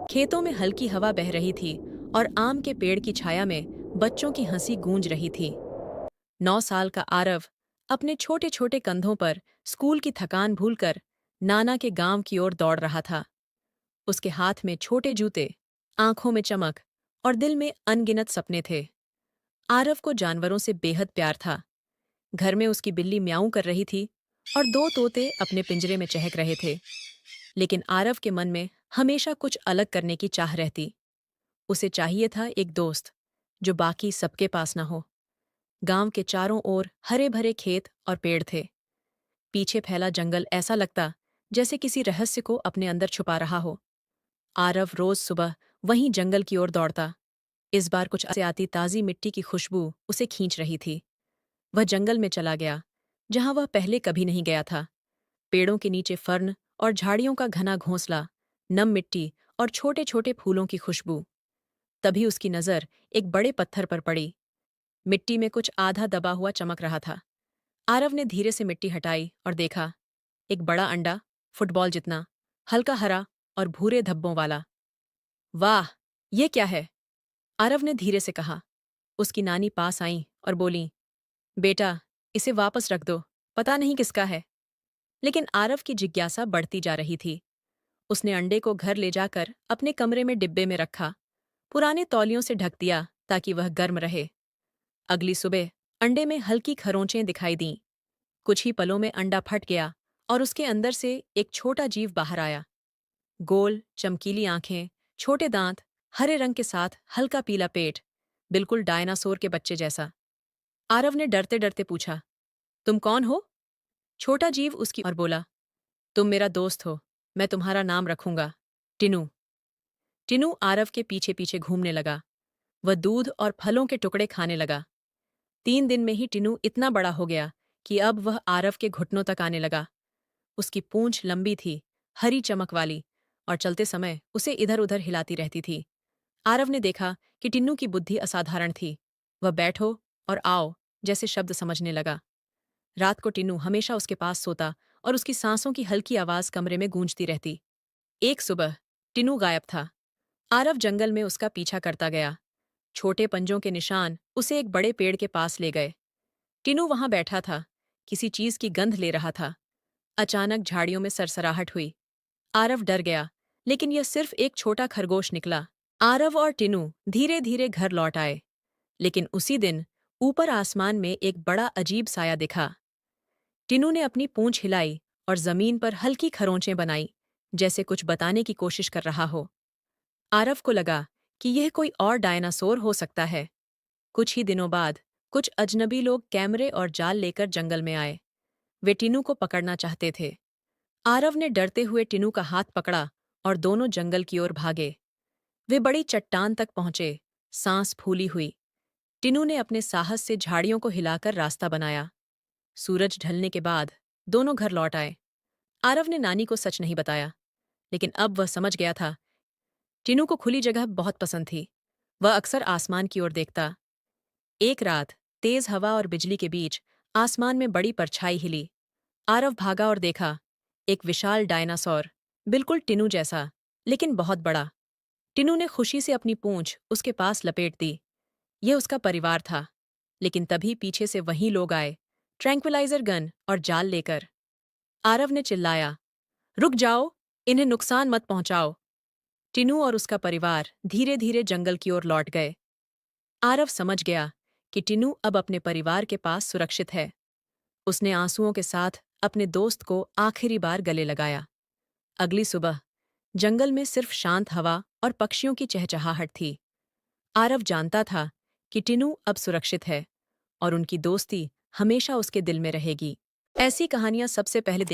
खेतों में हल्की हवा बह रही थी और आम के पेड़ की छाया में बच्चों की हंसी गूंज रही थी। 9 साल का आरव अपने छोटे छोटे कंधों पर स्कूल की थकान भूलकर नाना के गांव की ओर दौड़ रहा था। उसके हाथ में छोटे जूते, आंखों में चमक और दिल में अनगिनत सपने थे। आरव को जानवरों से बेहद प्यार था। घर में उसकी बिल्ली म्याऊं कर रही थी और दो तोते अपने पिंजरे में चहक रहे थे। लेकिन आरव के मन में हमेशा कुछ अलग करने की चाह रहती। उसे चाहिए था एक दोस्त जो बाकी सबके पास न हो। गांव के चारों ओर हरे भरे खेत और पेड़ थे। पीछे फैला जंगल ऐसा लगता जैसे किसी रहस्य को अपने अंदर छुपा रहा हो। आरव रोज सुबह वहीं जंगल की ओर दौड़ता। इस बार कुछ से आती ताजी मिट्टी की खुशबू उसे खींच रही थी। वह जंगल में चला गया जहां वह पहले कभी नहीं गया था। पेड़ों के नीचे फर्न और झाड़ियों का घना घोंसला, नम मिट्टी और छोटे छोटे फूलों की खुशबू। तभी उसकी नजर एक बड़े पत्थर पर पड़ी। मिट्टी में कुछ आधा दबा हुआ चमक रहा था। आरव ने धीरे से मिट्टी हटाई और देखा, एक बड़ा अंडा, फुटबॉल जितना, हल्का हरा और भूरे धब्बों वाला। वाह, ये क्या है? आरव ने धीरे से कहा। उसकी नानी पास आईं और बोलीं, बेटा, इसे वापस रख दो, पता नहीं किसका है। लेकिन आरव की जिज्ञासा बढ़ती जा रही थी। उसने अंडे को घर ले जाकर अपने कमरे में डिब्बे में रखा, पुराने तौलियों से ढक दिया ताकि वह गर्म रहे। अगली सुबह अंडे में हल्की खरोंचें दिखाई दीं। कुछ ही पलों में अंडा फट गया और उसके अंदर से एक छोटा जीव बाहर आया। गोल, चमकीली आंखें, छोटे दांत, हरे रंग के साथ हल्का पीला पेट, बिल्कुल डायनासोर के बच्चे जैसा। आरव ने डरते डरते पूछा, तुम कौन हो? छोटा जीव उसकी और बोला, तुम मेरा दोस्त हो, मैं तुम्हारा नाम रखूंगा, टिनू। टिनू आरव के पीछे पीछे घूमने लगा। वह दूध और फलों के टुकड़े खाने लगा। 3 दिन में ही टिनू इतना बड़ा हो गया कि अब वह आरव के घुटनों तक आने लगा। उसकी पूंछ लंबी थी, हरी चमक वाली, और चलते समय उसे इधर उधर हिलाती रहती थी। आरव ने देखा कि टिन्नू की बुद्धि असाधारण थी। वह बैठो और आओ जैसे शब्द समझने लगा। रात को टिन्नू हमेशा उसके पास सोता और उसकी सांसों की हल्की आवाज कमरे में गूंजती रहती। एक सुबह टिन्नू गायब था। आरव जंगल में उसका पीछा करता गया। छोटे पंजों के निशान उसे एक बड़े पेड़ के पास ले गए। टिनू वहां बैठा था, किसी चीज की गंध ले रहा था। अचानक झाड़ियों में सरसराहट हुई। आरव डर गया, लेकिन यह सिर्फ एक छोटा खरगोश निकला। आरव और टिनू धीरे धीरे घर लौट आए। लेकिन उसी दिन ऊपर आसमान में एक बड़ा अजीब साया दिखा। टिनू ने अपनी पूंछ हिलाई और जमीन पर हल्की खरोंचें बनाई, जैसे कुछ बताने की कोशिश कर रहा हो। आरव को लगा कि यह कोई और डायनासोर हो सकता है। कुछ ही दिनों बाद कुछ अजनबी लोग कैमरे और जाल लेकर जंगल में आए। वे टिनू को पकड़ना चाहते थे। आरव ने डरते हुए टिनू का हाथ पकड़ा और दोनों जंगल की ओर भागे। वे बड़ी चट्टान तक पहुंचे, सांस फूली हुई। टिनू ने अपने साहस से झाड़ियों को हिलाकर रास्ता बनाया। सूरज ढलने के बाद दोनों घर लौट आए। आरव ने नानी को सच नहीं बताया, लेकिन अब वह समझ गया था। टिनू को खुली जगह बहुत पसंद थी। वह अक्सर आसमान की ओर देखता। एक रात तेज हवा और बिजली के बीच आसमान में बड़ी परछाई हिली। आरव भागा और देखा, एक विशाल डायनासोर, बिल्कुल टिनू जैसा, लेकिन बहुत बड़ा। टिनू ने खुशी से अपनी पूंछ उसके पास लपेट दी। यह उसका परिवार था। लेकिन तभी पीछे से वही लोग आए, ट्रैंक्विलाइजर गन और जाल लेकर। आरव ने चिल्लाया, रुक जाओ, इन्हें नुकसान मत पहुंचाओ। टिनू और उसका परिवार धीरे धीरे जंगल की ओर लौट गए। आरव समझ गया कि टिनू अब अपने परिवार के पास सुरक्षित है। उसने आंसुओं के साथ अपने दोस्त को आखिरी बार गले लगाया। अगली सुबह जंगल में सिर्फ शांत हवा और पक्षियों की चहचहाहट थी। आरव जानता था कि टिनू अब सुरक्षित है और उनकी दोस्ती हमेशा उसके दिल में रहेगी। ऐसी कहानियां सबसे पहले